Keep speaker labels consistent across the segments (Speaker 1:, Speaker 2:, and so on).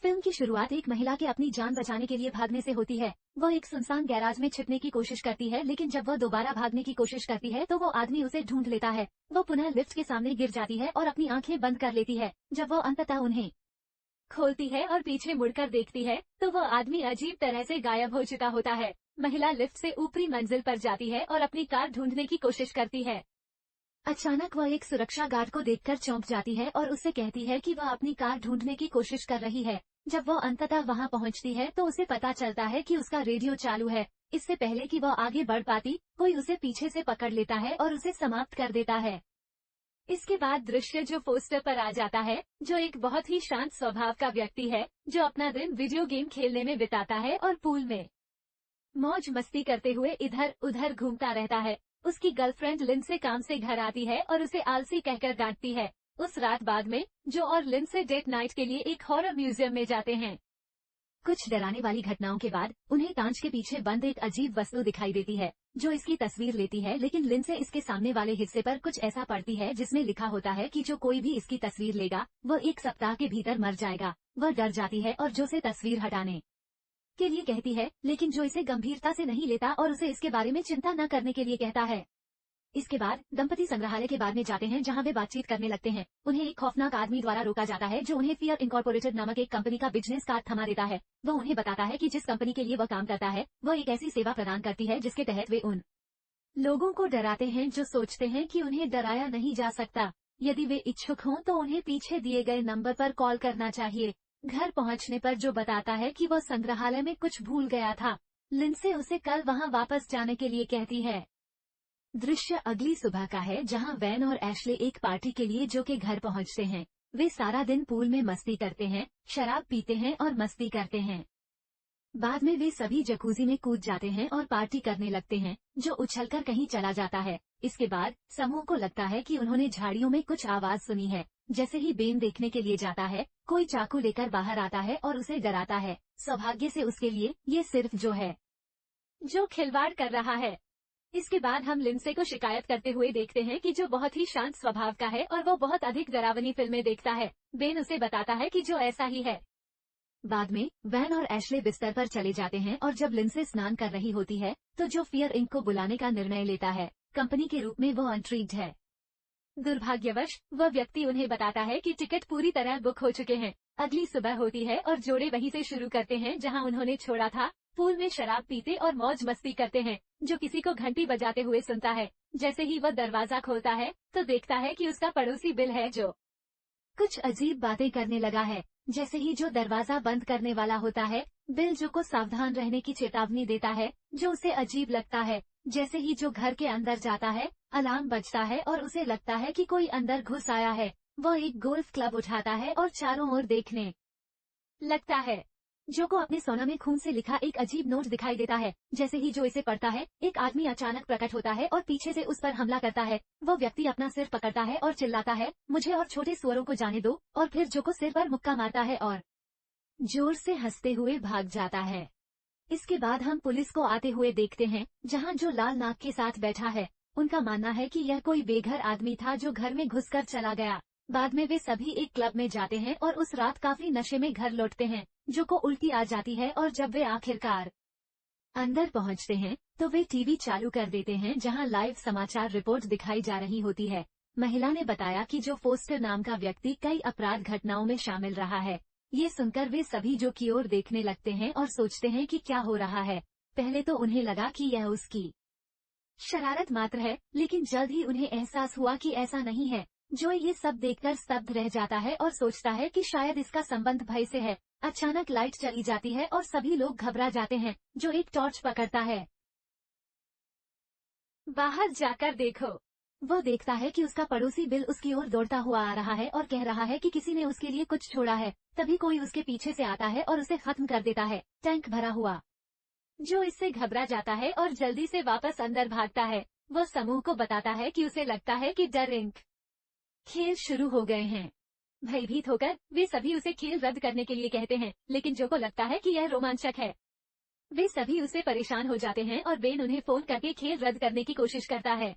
Speaker 1: Film की शुरुआत एक महिला के अपनी जान बचाने के लिए भागने से होती है। वह एक सुनसान गैराज में छिपने की कोशिश करती है, लेकिन जब वह दोबारा भागने की कोशिश करती है तो वो आदमी उसे ढूंढ लेता है। वह पुनः लिफ्ट के सामने गिर जाती है और अपनी आंखें बंद कर लेती है। जब वह अंततः उन्हें खोलती है और पीछे मुड़कर देखती है तो वह आदमी अजीब तरह से गायब हो चुका होता है। महिला लिफ्ट से ऊपरी मंजिल पर जाती है और अपनी कार ढूंढने की कोशिश करती है। अचानक वह एक सुरक्षा गार्ड को देखकर चौंक जाती है और उससे कहती है कि वह अपनी कार ढूंढने की कोशिश कर रही है। जब वह अंततः वहां पहुंचती है तो उसे पता चलता है कि उसका रेडियो चालू है। इससे पहले कि वह आगे बढ़ पाती, कोई उसे पीछे से पकड़ लेता है और उसे समाप्त कर देता है। इसके बाद दृश्य जो पोस्टर पर आ जाता है, जो एक बहुत ही शांत स्वभाव का व्यक्ति है जो अपना दिन वीडियो गेम खेलने में बिताता है और पूल में मौज मस्ती करते हुए इधर उधर घूमता रहता है। उसकी गर्लफ्रेंड लिंडसे काम से घर आती है और उसे आलसी कहकर डांटती है। उस रात बाद में जो और लिंडसे डेट नाइट के लिए एक हॉरर म्यूजियम में जाते हैं। कुछ डराने वाली घटनाओं के बाद उन्हें कांच के पीछे बंद एक अजीब वस्तु दिखाई देती है जो इसकी तस्वीर लेती है, लेकिन लिंडसे इसके सामने वाले हिस्से पर कुछ ऐसा पढ़ती है जिसमें लिखा होता है कि जो कोई भी इसकी तस्वीर लेगा वह 1 सप्ताह के भीतर मर जाएगा। वह डर जाती है और जो से तस्वीर हटाने के लिए कहती है, लेकिन जो इसे गंभीरता से नहीं लेता और उसे इसके बारे में चिंता न करने के लिए कहता है। इसके बाद दंपति संग्रहालय के बाद में जाते हैं जहां वे बातचीत करने लगते हैं। उन्हें एक खौफनाक आदमी द्वारा रोका जाता है जो उन्हें फियर इनकॉर्पोरेटेड नामक एक कंपनी का बिजनेस कार्ड थमा देता है। वह उन्हें बताता है कि जिस कंपनी के लिए वह काम करता है वह एक ऐसी सेवा प्रदान करती है जिसके तहत वे उन लोगों को डराते हैं जो सोचते हैं कि उन्हें डराया नहीं जा सकता। यदि वे इच्छुक हों तो उन्हें पीछे दिए गए नंबर पर कॉल करना चाहिए। घर पहुंचने पर जो बताता है कि वह संग्रहालय में कुछ भूल गया था। लिंडसे उसे कल वहां वापस जाने के लिए कहती है। दृश्य अगली सुबह का है जहां वैन और एशले एक पार्टी के लिए जो के घर पहुंचते हैं। वे सारा दिन पूल में मस्ती करते हैं, शराब पीते हैं और मस्ती करते हैं। बाद में वे सभी जकूजी में कूद जाते हैं और पार्टी करने लगते हैं जो उछलकर कहीं चला जाता है। इसके बाद समूह को लगता है कि उन्होंने झाड़ियों में कुछ आवाज सुनी है। जैसे ही बेन देखने के लिए जाता है, कोई चाकू लेकर बाहर आता है और उसे डराता है। सौभाग्य से उसके लिए ये सिर्फ जो खिलवाड़ कर रहा है। इसके बाद हम लिंडसे को शिकायत करते हुए देखते हैं कि जो बहुत ही शांत स्वभाव का है और वो बहुत अधिक डरावनी फिल्में देखता है। बेन उसे बताता है कि जो ऐसा ही है। बाद में वैन और एशले बिस्तर पर चले जाते हैं और जब लिंडसे स्नान कर रही होती है तो जो फियर इंक को बुलाने का निर्णय लेता है। कंपनी के रूप में वो इंट्रीग्ड है। दुर्भाग्यवश वह व्यक्ति उन्हें बताता है कि टिकट पूरी तरह बुक हो चुके हैं। अगली सुबह होती है और जोड़े वहीं से शुरू करते हैं जहां उन्होंने छोड़ा था। पूल में शराब पीते और मौज मस्ती करते हैं। जो किसी को घंटी बजाते हुए सुनता है। जैसे ही वह दरवाजा खोलता है तो देखता है कि उसका पड़ोसी बिल है जो कुछ अजीब बातें करने लगा है। जैसे ही जो दरवाजा बंद करने वाला होता है, बिल जो को सावधान रहने की चेतावनी देता है जो उसे अजीब लगता है। जैसे ही जो घर के अंदर जाता है, अलार्म बजता है और उसे लगता है कि कोई अंदर घुस आया है। वह एक गोल्फ क्लब उठाता है और चारों ओर देखने लगता है। जो को अपने सोना में खून से लिखा एक अजीब नोट दिखाई देता है। जैसे ही जो इसे पढ़ता है, एक आदमी अचानक प्रकट होता है और पीछे से उस पर हमला करता है। वह व्यक्ति अपना सिर पकड़ता है और चिल्लाता है, मुझे और छोटे सुअरों को जाने दो, और फिर जो को सिर पर मुक्का मारता है और जोर से हंसते हुए भाग जाता है। इसके बाद हम पुलिस को आते हुए देखते हैं जहां जो लाल नाग के साथ बैठा है। उनका मानना है कि यह कोई बेघर आदमी था जो घर में घुसकर चला गया। बाद में वे सभी एक क्लब में जाते हैं और उस रात काफी नशे में घर लौटते हैं। जो को उल्टी आ जाती है और जब वे आखिरकार अंदर पहुंचते हैं तो वे टीवी चालू कर देते हैं जहां लाइव समाचार रिपोर्ट दिखाई जा रही होती है। महिला ने बताया कि जो फोस्टर नाम का व्यक्ति कई अपराध घटनाओं में शामिल रहा है। ये सुनकर वे सभी जो की ओर देखने लगते हैं और सोचते हैं कि क्या हो रहा है। पहले तो उन्हें लगा कि यह उसकी शरारत मात्र है, लेकिन जल्द ही उन्हें एहसास हुआ कि ऐसा नहीं है। जो ये सब देखकर स्तब्ध रह जाता है और सोचता है कि शायद इसका संबंध भय से है। अचानक लाइट चली जाती है और सभी लोग घबरा जाते हैं। जो एक टॉर्च पकड़ता है। बाहर जाकर देखो। वो देखता है कि उसका पड़ोसी बिल उसकी ओर दौड़ता हुआ आ रहा है और कह रहा है कि किसी ने उसके लिए कुछ छोड़ा है। तभी कोई उसके पीछे से आता है और उसे खत्म कर देता है। टैंक भरा हुआ। जो इससे घबरा जाता है और जल्दी से वापस अंदर भागता है। वह समूह को बताता है कि उसे लगता है कि डर इंक खेल शुरू हो गए हैं। भयभीत होकर वे सभी उसे खेल रद्द करने के लिए कहते हैं, लेकिन जो को लगता है कि यह रोमांचक है। वे सभी उससे परेशान हो जाते हैं और बेन उन्हें फोन करके खेल रद्द करने की कोशिश करता है।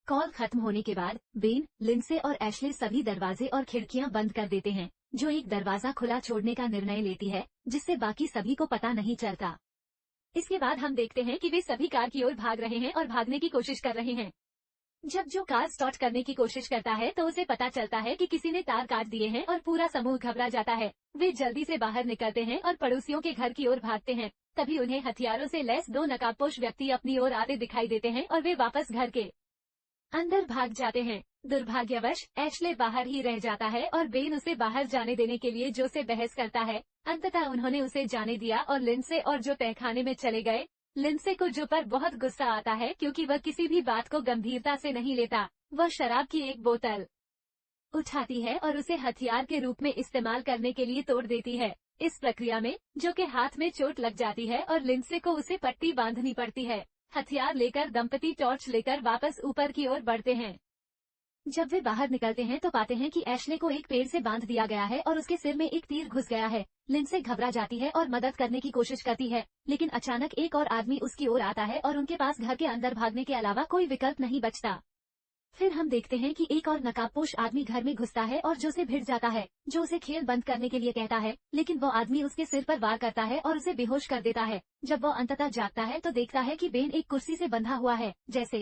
Speaker 1: कॉल खत्म होने के बाद बेन, लिंडसे और एशले सभी दरवाजे और खिड़कियां बंद कर देते हैं, जो एक दरवाजा खुला छोड़ने का निर्णय लेती है, जिससे बाकी सभी को पता नहीं चलता। इसके बाद हम देखते हैं कि वे सभी कार की ओर भाग रहे हैं और भागने की कोशिश कर रहे हैं। जब जो कार स्टार्ट करने की कोशिश करता है तो उसे पता चलता है कि किसी ने तार काट दिए हैं और पूरा समूह घबरा जाता है। वे जल्दी से बाहर निकलते हैं और पड़ोसियों के घर की ओर भागते हैं। तभी उन्हें हथियारों से लैस 2 नकाबपोश व्यक्ति अपनी ओर आते दिखाई देते हैं और वे वापस घर के अंदर भाग जाते हैं। दुर्भाग्यवश एशले बाहर ही रह जाता है और बेन उसे बाहर जाने देने के लिए जो से बहस करता है। अंततः उन्होंने उसे जाने दिया और लिंडसे और जो तहखाने में चले गए। लिंडसे को जो पर बहुत गुस्सा आता है क्योंकि वह किसी भी बात को गंभीरता से नहीं लेता। वह शराब की एक बोतल उठाती है और उसे हथियार के रूप में इस्तेमाल करने के लिए तोड़ देती है। इस प्रक्रिया में जो के हाथ में चोट लग जाती है और लिंडसे को उसे पट्टी बांधनी पड़ती है। हथियार लेकर दंपति टॉर्च लेकर वापस ऊपर की ओर बढ़ते हैं। जब वे बाहर निकलते हैं तो पाते हैं कि एशले को एक पेड़ से बांध दिया गया है और उसके सिर में एक तीर घुस गया है। लिंडसे घबरा जाती है और मदद करने की कोशिश करती है, लेकिन अचानक एक और आदमी उसकी ओर आता है और उनके पास घर के अंदर भागने के अलावा कोई विकल्प नहीं बचता। फिर हम देखते हैं कि एक और नकाबपोश आदमी घर में घुसता है और जो से भिड़ जाता है, जो उसे खेल बंद करने के लिए कहता है, लेकिन वो आदमी उसके सिर पर वार करता है और उसे बेहोश कर देता है। जब वो अंततः जागता है तो देखता है कि बेन एक कुर्सी से बंधा हुआ है। जैसे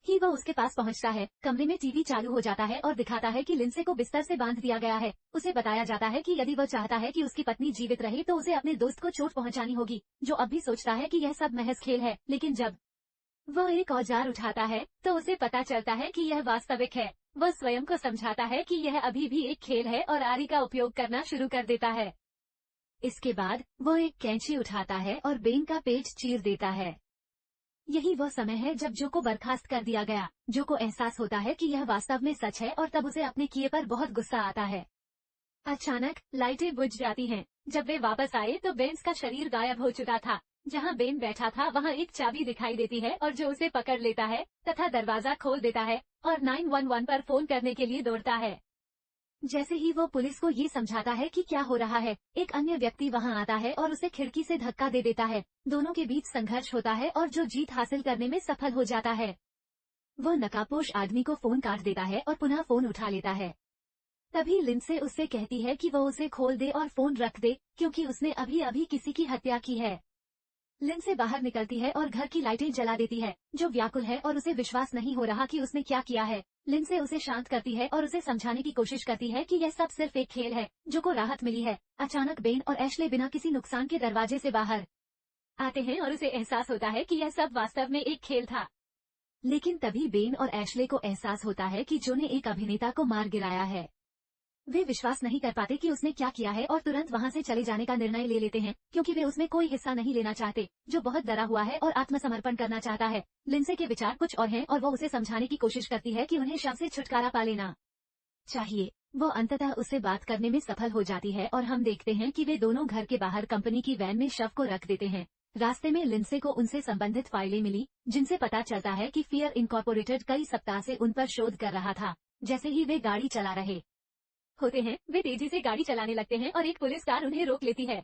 Speaker 1: ही वह उसके पास पहुंचता है, कमरे में टीवी चालू हो जाता है और दिखाता है कि लिंडसे को बिस्तर से बांध दिया गया है। उसे बताया जाता है कि यदि वह चाहता है कि उसकी पत्नी जीवित रहे तो उसे अपने दोस्त को चोट पहुंचानी होगी, जो अब भी सोचता है कि यह सब महज खेल है। लेकिन जब वह एक औजार उठाता है तो उसे पता चलता है कि यह वास्तविक है। वह स्वयं को समझाता है कि यह अभी भी एक खेल है और आरी का उपयोग करना शुरू कर देता है। इसके बाद वो एक कैंची उठाता है और बेन का पेट चीर देता है। यही वह समय है जब जो को बर्खास्त कर दिया गया। जो को एहसास होता है कि यह वास्तव में सच है और तब उसे अपने किए पर बहुत गुस्सा आता है। अचानक लाइटें बुझ जाती हैं। जब वे वापस आए तो बेन्स का शरीर गायब हो चुका था। जहां बेन बैठा था वहां एक चाबी दिखाई देती है और जो उसे पकड़ लेता है तथा दरवाजा खोल देता है और 911 पर फोन करने के लिए दौड़ता है। जैसे ही वो पुलिस को ये समझाता है कि क्या हो रहा है, एक अन्य व्यक्ति वहां आता है और उसे खिड़की से धक्का दे देता है। दोनों के बीच संघर्ष होता है और जो जीत हासिल करने में सफल हो जाता है। वह नकाबपोश आदमी को फोन काट देता है और पुनः फोन उठा लेता है। तभी लिंडसे उससे कहती है कि वो उसे खोल दे और फोन रख दे, क्योंकि उसने अभी अभी किसी की हत्या की है। लिंडसे बाहर निकलती है और घर की लाइटें जला देती है। जो व्याकुल है और उसे विश्वास नहीं हो रहा कि उसने क्या किया है। लिंडसे उसे शांत करती है और उसे समझाने की कोशिश करती है कि यह सब सिर्फ एक खेल है। जो को राहत मिली है। अचानक बेन और एशले बिना किसी नुकसान के दरवाजे से बाहर आते हैं और उसे एहसास होता है कि यह सब वास्तव में एक खेल था। लेकिन तभी बेन और एशले को एहसास होता है कि जो ने एक अभिनेता को मार गिराया है। वे विश्वास नहीं कर पाते कि उसने क्या किया है और तुरंत वहां से चले जाने का निर्णय ले लेते हैं, क्योंकि वे उसमें कोई हिस्सा नहीं लेना चाहते। जो बहुत डरा हुआ है और आत्मसमर्पण करना चाहता है। लिंडसे के विचार कुछ और हैं और वो उसे समझाने की कोशिश करती है कि उन्हें शव से छुटकारा पा लेना चाहिए। वो अंततः उससे बात करने में सफल हो जाती है और हम देखते हैं कि वे दोनों घर के बाहर कंपनी की वैन में शव को रख देते हैं। रास्ते में लिंडसे को उनसे संबंधित फाइलें मिली, जिनसे पता चलता है कि फियर इनकॉर्पोरेटेड कई सप्ताह से उन पर शोध कर रहा था। जैसे ही वे गाड़ी चला रहे होते हैं, वे तेजी से गाड़ी चलाने लगते हैं और एक पुलिस कार उन्हें रोक लेती है।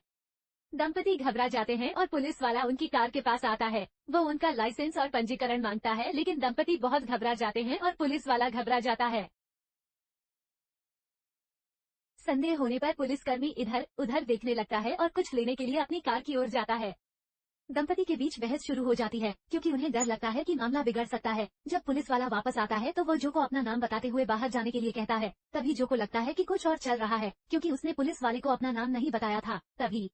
Speaker 1: दंपति घबरा जाते हैं और पुलिस वाला उनकी कार के पास आता है। वो उनका लाइसेंस और पंजीकरण मांगता है, लेकिन दंपति बहुत घबरा जाते हैं और पुलिस वाला घबरा जाता है। संदेह होने पर पुलिसकर्मी इधर उधर देखने लगता है और कुछ लेने के लिए अपनी कार की ओर जाता है। दंपति के बीच बहस शुरू हो जाती है, क्योंकि उन्हें डर लगता है कि मामला बिगड़ सकता है। जब पुलिस वाला वापस आता है तो वो जो को अपना नाम बताते हुए बाहर जाने के लिए कहता है। तभी जो को लगता है कि कुछ और चल रहा है, क्योंकि उसने पुलिस वाले को अपना नाम नहीं बताया था। तभी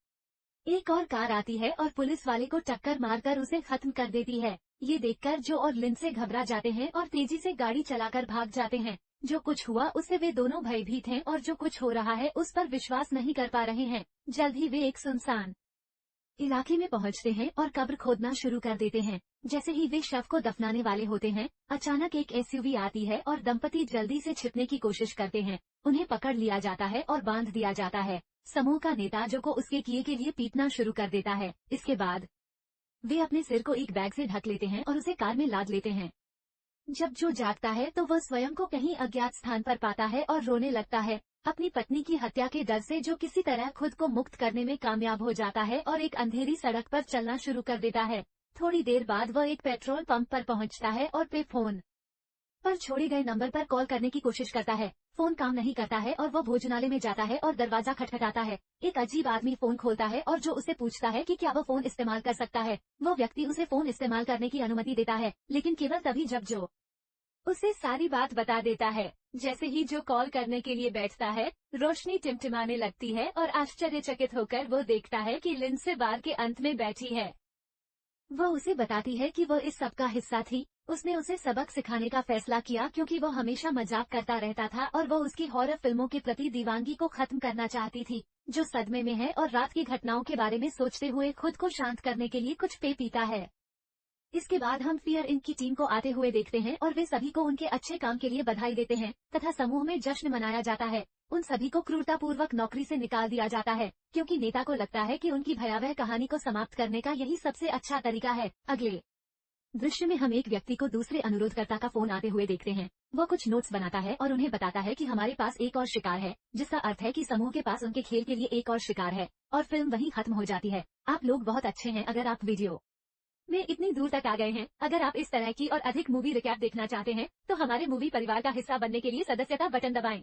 Speaker 1: एक और कार आती है और पुलिस वाले को टक्कर मारकर उसे खत्म कर देती है। ये देखकर जो और लिंडसे घबरा जाते हैं और तेजी से गाड़ी चलाकर भाग जाते हैं। जो कुछ हुआ उससे वे दोनों भयभीत हैं और जो कुछ हो रहा है उस पर विश्वास नहीं कर पा रहे हैं। जल्द ही वे एक सुनसान इलाके में पहुंचते हैं और कब्र खोदना शुरू कर देते हैं। जैसे ही वे शव को दफनाने वाले होते हैं, अचानक एक एसयूवी आती है और दंपति जल्दी से छिपने की कोशिश करते हैं। उन्हें पकड़ लिया जाता है और बांध दिया जाता है। समूह का नेता जो को उसके किए के लिए पीटना शुरू कर देता है। इसके बाद वे अपने सिर को एक बैग से ढक लेते हैं और उसे कार में लाद लेते हैं। जब जो जागता है तो वह स्वयं को कहीं अज्ञात स्थान पर पाता है और रोने लगता है। अपनी पत्नी की हत्या के डर से जो किसी तरह खुद को मुक्त करने में कामयाब हो जाता है और एक अंधेरी सड़क पर चलना शुरू कर देता है। थोड़ी देर बाद वह एक पेट्रोल पंप पर पहुंचता है और पे फोन पर छोड़े गए नंबर पर कॉल करने की कोशिश करता है। फोन काम नहीं करता है और वो भोजनालय में जाता है और दरवाजा खटखटाता है। एक अजीब आदमी फोन खोलता है और जो उसे पूछता है कि क्या वो फोन इस्तेमाल कर सकता है। वो व्यक्ति उसे फोन इस्तेमाल करने की अनुमति देता है, लेकिन केवल तभी जब जो उसे सारी बात बता देता है। जैसे ही जो कॉल करने के लिए बैठता है, रोशनी टिमटिमाने लगती है और आश्चर्यचकित होकर वो देखता है कि लिंडसे बार के अंत में बैठी है। वो उसे बताती है कि वो इस सब का हिस्सा थी। उसने उसे सबक सिखाने का फैसला किया क्योंकि वो हमेशा मजाक करता रहता था और वो उसकी हॉरर फिल्मों के प्रति दीवानगी को खत्म करना चाहती थी। जो सदमे में है और रात की घटनाओं के बारे में सोचते हुए खुद को शांत करने के लिए कुछ पे पीता है। इसके बाद हम फियर इंक की टीम को आते हुए देखते हैं और वे सभी को उनके अच्छे काम के लिए बधाई देते हैं तथा समूह में जश्न मनाया जाता है। उन सभी को क्रूरतापूर्वक नौकरी से निकाल दिया जाता है क्योंकि नेता को लगता है कि उनकी भयावह कहानी को समाप्त करने का यही सबसे अच्छा तरीका है। अगले दृश्य में हम एक व्यक्ति को दूसरे अनुरोधकर्ता का फोन आते हुए देखते हैं। वो कुछ नोट्स बनाता है और उन्हें बताता है कि हमारे पास एक और शिकार है, जिसका अर्थ है कि समूह के पास उनके खेल के लिए एक और शिकार है। और फिल्म वहीं खत्म हो जाती है। आप लोग बहुत अच्छे हैं अगर आप वीडियो में इतनी दूर तक आ गए हैं। अगर आप इस तरह की और अधिक मूवी रिकैप देखना चाहते हैं तो हमारे मूवी परिवार का हिस्सा बनने के लिए सदस्यता बटन दबाएं।